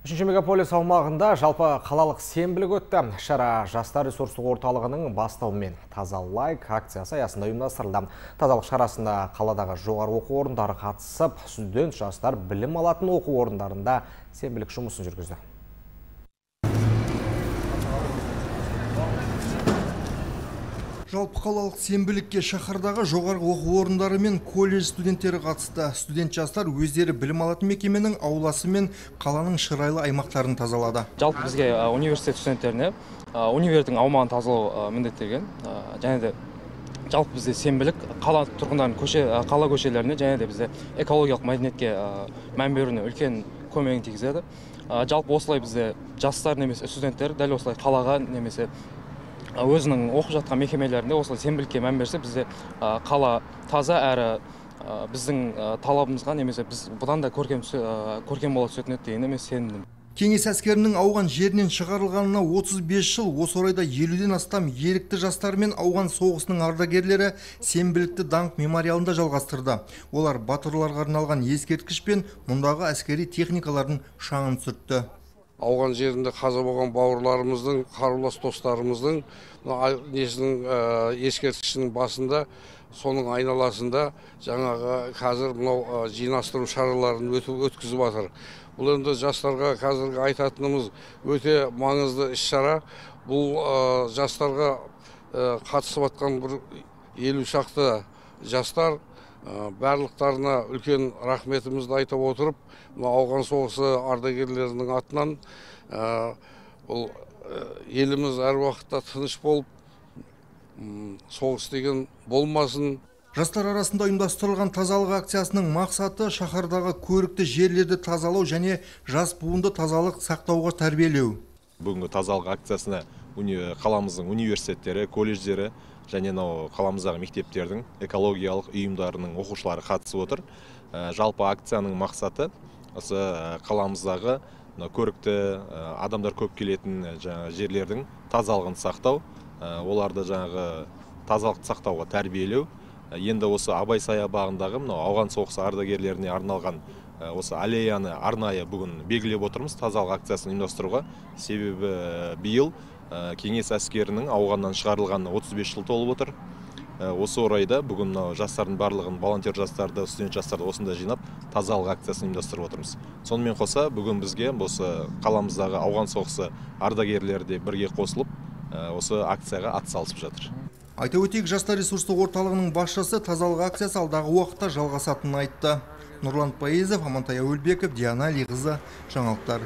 Үшінші мегаполис аумағында жалпы қалалық сенбілік өтті. Шара жастар ресурстық орталығының бастауымен таза лайк акциясы аясында ұйымдастырылды. Тазалық шарасында қаладағы жоғары оқу орындары қатысып, студент жастар білім алатын оқу орындарында сенбілік жұмысын жүргізді. Жалпы қалалық сенбілікке шаһардағы жоғарғы оқу орындары мен колледж студенттері қатысты. Студент жастар өздері білім алатын мекеменің ауласы мен қаланың шырайлы аймақтарын тазалады. Жалпы бізге университет студенттеріне универдің аумағын тазалау міндеттелген. Және де жалпы бізде сенбілік қала тұрғындарын қала көшелеріне және де бізде экологиялық мәдениетке мән беруіне үлкен көмегін тигізеді. Жалпы осылай бізде жастар немесе студенттер дәл осылай қалаға немесе өзінің оқып жатқан мекемелерінде осылай сенбілікке мән берсе, бізде қала таза әрі біздің талабымызға немесе біз бұдан да көркем бола түсетін еді дегеніне мен сенімдімін. Кеңес әскерінің ауған жерінен шығарылғанына 35 жыл, осы орайда 50-ден астам ерікті жастар мен ауған соғысының ардагерлері сенбілікті даңқ мемориалында жалғастырды. Олар батырларға арналған ескерткіш пен мұндағы әскери техникалардың шаңын түсіртті. Ауған жерінде қаза болған бауырларымыздың, қарулас достарымыздың ескерткішінің басында, соның айналасында жаңағы қазір мынау жинастыру шараларын өткізіп жатыр. Бұл енді жастарға қазіргі айтатынымыз өте маңызды іс-шара. Бұл жастарға қатысып жатқан бір 50 шақты жастар барлықтарына үлкен рахметімізді айтып отырып, ауған соғысы ардагерлерінің атынан бұл еліміз әр уақытта тыныш болып, соғыс деген болмасын. Жастар арасында ұйымдастырылған тазалық акциясының мақсаты шаһардағы көрікті жерлерді тазалау және жас буынды тазалық сақтауға тәрбиелеу. Бүгінгі тазалық акциясына қаламыздың университеттері, колледждері және қаламыздағы мектептердің экологиялық ұйымдарының оқушылары қатысып отыр. Жалпы акцияның мақсаты осы қаламыздағы көрікті адамдар көп келетін жерлердің тазалығын сақтау, оларды тазалықты сақтауға тәрбиелеу. Енді осы Абай саябағындағы ауған соғысы ардагерлеріне арналған осы аллеяны арнайы бүгін белгілеп отырмыз тазалық акциясын ұйымдастыруға. Себебі биыл Кеңес әскерінің ауғаннан шығарылғанына 35 жыл толып отыр. Осы орайда бүгін жастардың барлығын, волонтер жастарды, студент жастарды осында жинап, тазалық акциясын ұйымдастырып отырмыз. Сонымен қоса, бүгін бізге осы қаламыздағы ауған соғысы ардагерлері де бірге қосылып, осы акцияға атсалысып жатыр. Айта өтейік, жастар ресурстық орталығының басшысы тазалық акциясы алдағы уақытта жалғасатынын айтты. Нұрлан Пайызов, Амантай Әуелбеков, Диана Лиғызы, жаңалықтар.